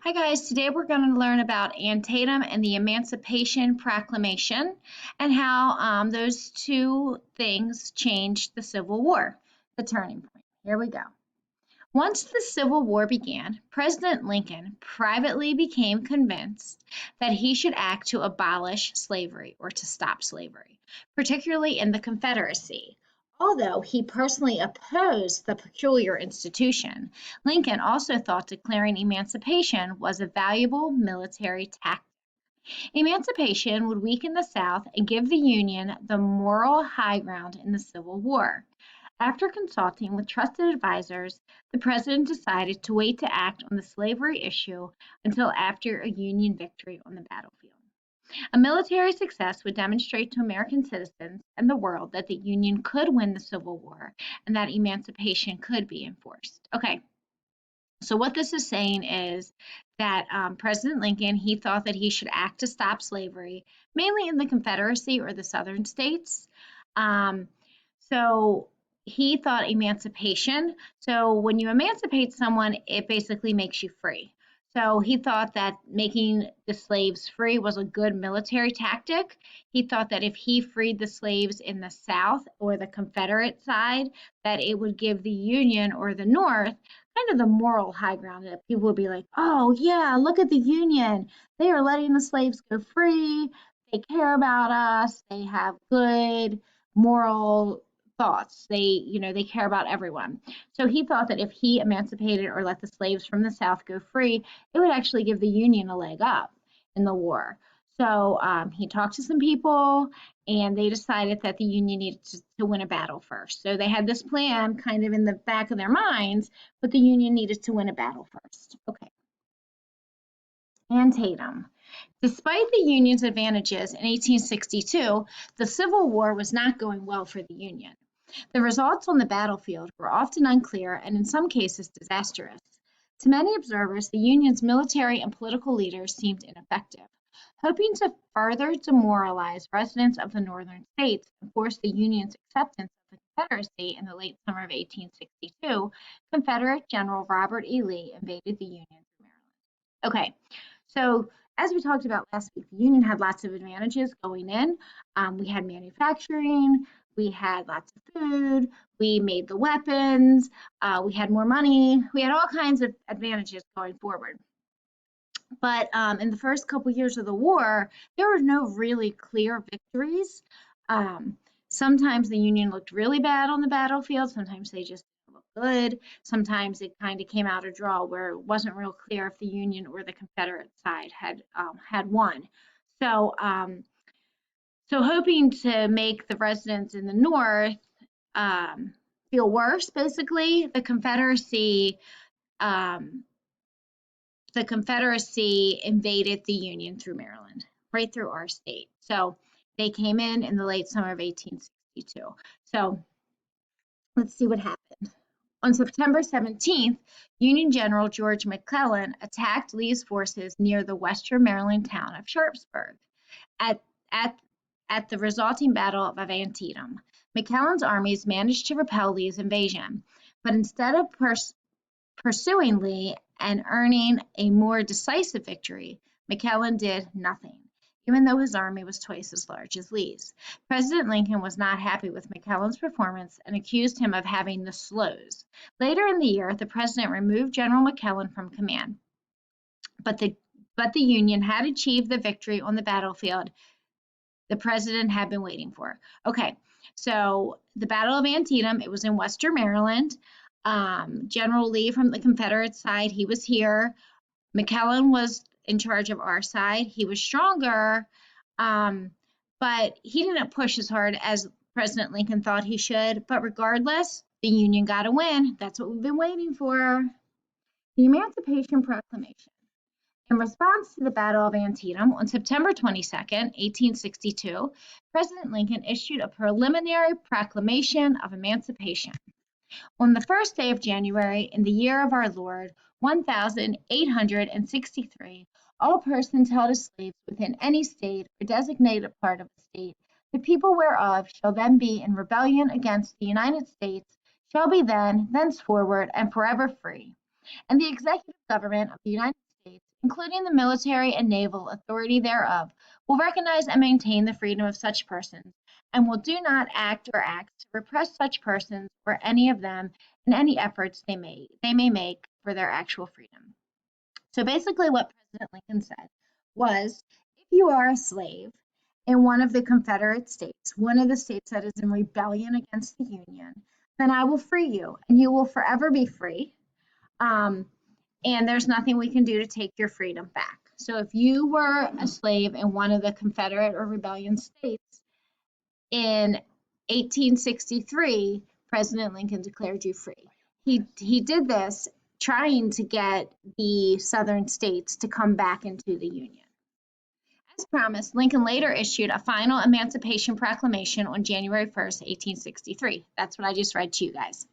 Hi guys, today we're going to learn about Antietam and the Emancipation Proclamation and how those two things changed the Civil War, the turning point. Here we go. Once the Civil War began, President Lincoln privately became convinced that he should act to abolish slavery or to stop slavery, particularly in the Confederacy. Although he personally opposed the peculiar institution, Lincoln also thought declaring emancipation was a valuable military tactic. Emancipation would weaken the South and give the Union the moral high ground in the Civil War. After consulting with trusted advisors, the president decided to wait to act on the slavery issue until after a Union victory on the battlefield. A military success would demonstrate to American citizens and the world that the Union could win the Civil War and that emancipation could be enforced. Okay, so what this is saying is that President Lincoln, he thought that he should act to stop slavery, mainly in the Confederacy or the southern states. So he thought emancipation. So when you emancipate someone, it basically makes you free. So he thought that making the slaves free was a good military tactic. He thought that if he freed the slaves in the South or the Confederate side, that it would give the Union or the North kind of the moral high ground, that people would be like, oh yeah, look at the Union. They are letting the slaves go free. They care about us. They have good moral thoughts. They care about everyone. So he thought that if he emancipated or let the slaves from the South go free, it would actually give the Union a leg up in the war. So he talked to some people and they decided that the Union needed to win a battle first. So they had this plan kind of in the back of their minds, but the Union needed to win a battle first. Okay. Antietam. Despite the Union's advantages in 1862, the Civil War was not going well for the Union. The results on the battlefield were often unclear and in some cases disastrous. To many observers, the Union's military and political leaders seemed ineffective. Hoping to further demoralize residents of the northern states and force the Union's acceptance of the Confederacy in the late summer of 1862, Confederate General Robert E. Lee invaded the Union through Maryland. Okay, so as we talked about last week, the Union had lots of advantages going in. We had manufacturing, we had lots of food, we made the weapons, we had more money, we had all kinds of advantages going forward. But in the first couple years of the war, there were no really clear victories. Sometimes the Union looked really bad on the battlefield, sometimes they just looked good, sometimes it kind of came out a draw where it wasn't real clear if the Union or the Confederate side had won. So hoping to make the residents in the North feel worse, basically, the Confederacy invaded the Union through Maryland, right through our state. So they came in the late summer of 1862. So let's see what happened. On September 17th, Union General George Mcclellan attacked Lee's forces near the western Maryland town of Sharpsburg. At the resulting Battle of Antietam, McClellan's armies managed to repel Lee's invasion, but instead of pursuing Lee and earning a more decisive victory, McClellan did nothing, even though his army was twice as large as Lee's. President Lincoln was not happy with McClellan's performance and accused him of having the slows. Later in the year, the president removed General McClellan from command, but the Union had achieved the victory on the battlefield the president had been waiting for. Okay, so the Battle of Antietam, it was in western Maryland. General Lee from the Confederate side, he was here. McClellan was in charge of our side. He was stronger, but he didn't push as hard as President Lincoln thought he should. But regardless, the Union got a win. That's what we've been waiting for. The Emancipation Proclamation. In response to the Battle of Antietam on September 22nd, 1862, President Lincoln issued a preliminary proclamation of emancipation. On the first day of January in the year of our Lord, 1863, all persons held as slaves within any state or designated part of a state, the people whereof shall then be in rebellion against the United States, shall be then, thenceforward, and forever free. And the executive government of the United States, including the military and naval authority thereof, will recognize and maintain the freedom of such persons, and will do not act or acts to repress such persons or any of them in any efforts they may make for their actual freedom. So basically what President Lincoln said was, if you are a slave in one of the Confederate states, one of the states that is in rebellion against the Union, then I will free you and you will forever be free. And there's nothing we can do to take your freedom back. So if you were a slave in one of the Confederate or rebellion states in 1863, President Lincoln declared you free. He did this trying to get the southern states to come back into the Union. As promised, Lincoln later issued a final Emancipation Proclamation on January 1st, 1863. That's what I just read to you guys.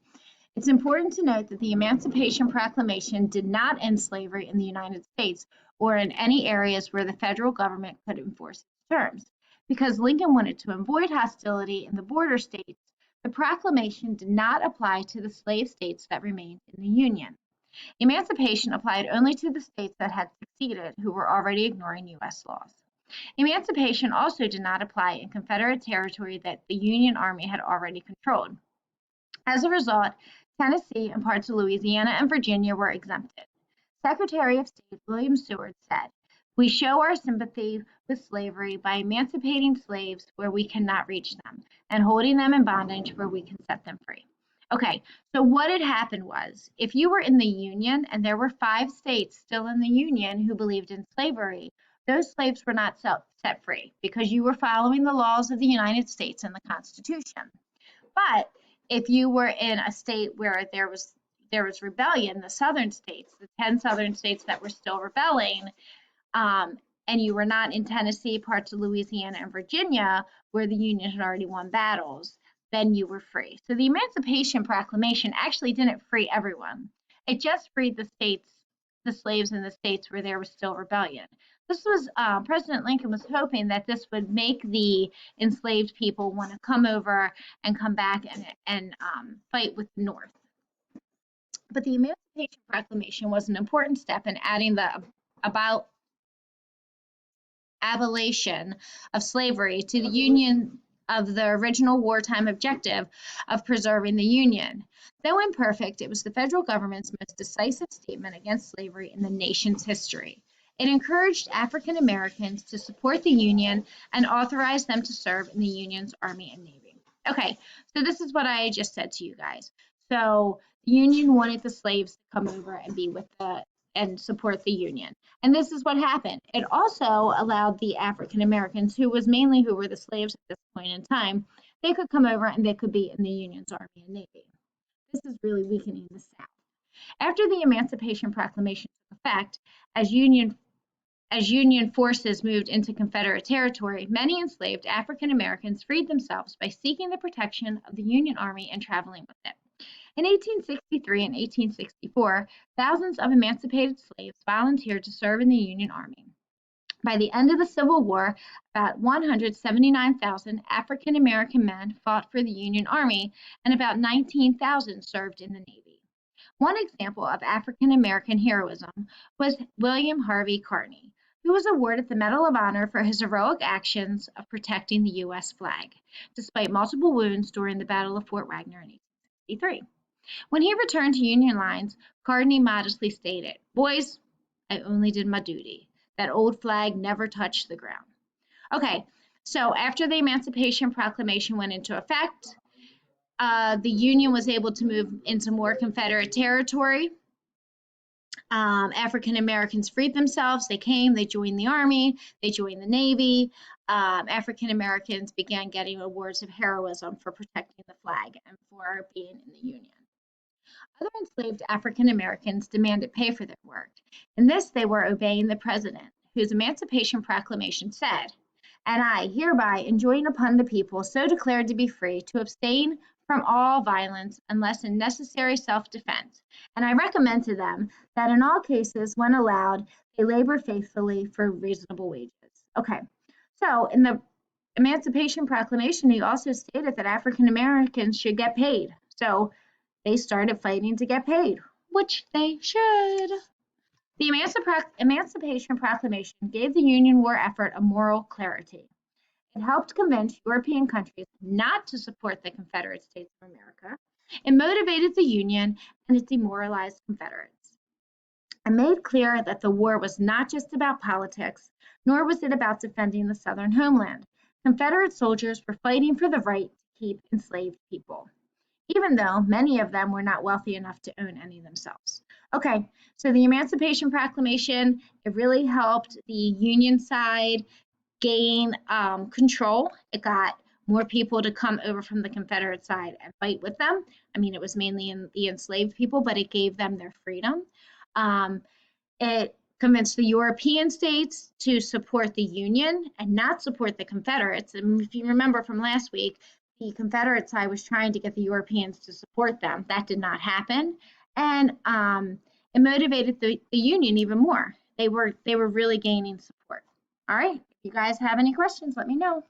It's important to note that the Emancipation Proclamation did not end slavery in the United States or in any areas where the federal government could enforce its terms. Because Lincoln wanted to avoid hostility in the border states, the proclamation did not apply to the slave states that remained in the Union. Emancipation applied only to the states that had seceded, who were already ignoring U.S. laws. Emancipation also did not apply in Confederate territory that the Union Army had already controlled. As a result, Tennessee and parts of Louisiana and Virginia were exempted. Secretary of State William Seward said, "We show our sympathy with slavery by emancipating slaves where we cannot reach them and holding them in bondage where we can set them free." Okay, so what had happened was, if you were in the Union and there were 5 states still in the Union who believed in slavery, those slaves were not set free because you were following the laws of the United States and the Constitution. But if you were in a state where there was rebellion, the southern states, the 10 southern states that were still rebelling, and you were not in Tennessee, parts of Louisiana and Virginia, where the Union had already won battles, then you were free. So the Emancipation Proclamation actually didn't free everyone. It just freed the slaves in the states where there was still rebellion. This was, President Lincoln was hoping that this would make the enslaved people want to come over and come back and fight with the North. But the Emancipation Proclamation was an important step in adding the abolition of slavery to the Union of the original wartime objective of preserving the Union. Though imperfect, it was the federal government's most decisive statement against slavery in the nation's history. It encouraged African Americans to support the Union and authorized them to serve in the Union's Army and Navy. Okay, so this is what I just said to you guys. So the Union wanted the slaves to come over and be with and support the Union. And this is what happened. It also allowed the African Americans, who were the slaves at this point in time, they could come over and they could be in the Union's Army and Navy. This is really weakening the South. After the Emancipation Proclamation took effect, as Union forces moved into Confederate territory, many enslaved African Americans freed themselves by seeking the protection of the Union Army and traveling with it. In 1863 and 1864, thousands of emancipated slaves volunteered to serve in the Union Army. By the end of the Civil War, about 179,000 African American men fought for the Union Army, and about 19,000 served in the Navy. One example of African American heroism was William Harvey Carney, who was awarded the Medal of Honor for his heroic actions of protecting the U.S. flag, despite multiple wounds during the Battle of Fort Wagner in 1863. When he returned to Union lines, Carney modestly stated, "Boys, I only did my duty. That old flag never touched the ground." Okay, so after the Emancipation Proclamation went into effect, the Union was able to move into more Confederate territory. African Americans freed themselves. They came, they joined the Army, they joined the Navy. African Americans began getting awards of heroism for protecting the flag and for being in the Union. Other enslaved African Americans demanded pay for their work. In this, they were obeying the President, whose Emancipation Proclamation said, "And I hereby enjoin upon the people so declared to be free to abstain from all violence unless in necessary self-defense. And I recommend to them that in all cases, when allowed, they labor faithfully for reasonable wages." Okay, so in the Emancipation Proclamation, he also stated that African Americans should get paid. So they started fighting to get paid, which they should. The Emancipation Proclamation gave the Union war effort a moral clarity. It helped convince European countries not to support the Confederate States of America. It motivated the Union, and it demoralized Confederates. It made clear that the war was not just about politics, nor was it about defending the Southern homeland. Confederate soldiers were fighting for the right to keep enslaved people, even though many of them were not wealthy enough to own any themselves. Okay, so the Emancipation Proclamation, it really helped the Union side gain control. It got more people to come over from the Confederate side and fight with them. I mean, it was mainly in the enslaved people, but it gave them their freedom. Um, it convinced the European states to support the Union and not support the Confederates. And if you remember from last week, the Confederate side was trying to get the Europeans to support them. That did not happen. And it motivated the Union even more. They were really gaining support. All right, if you guys have any questions, let me know.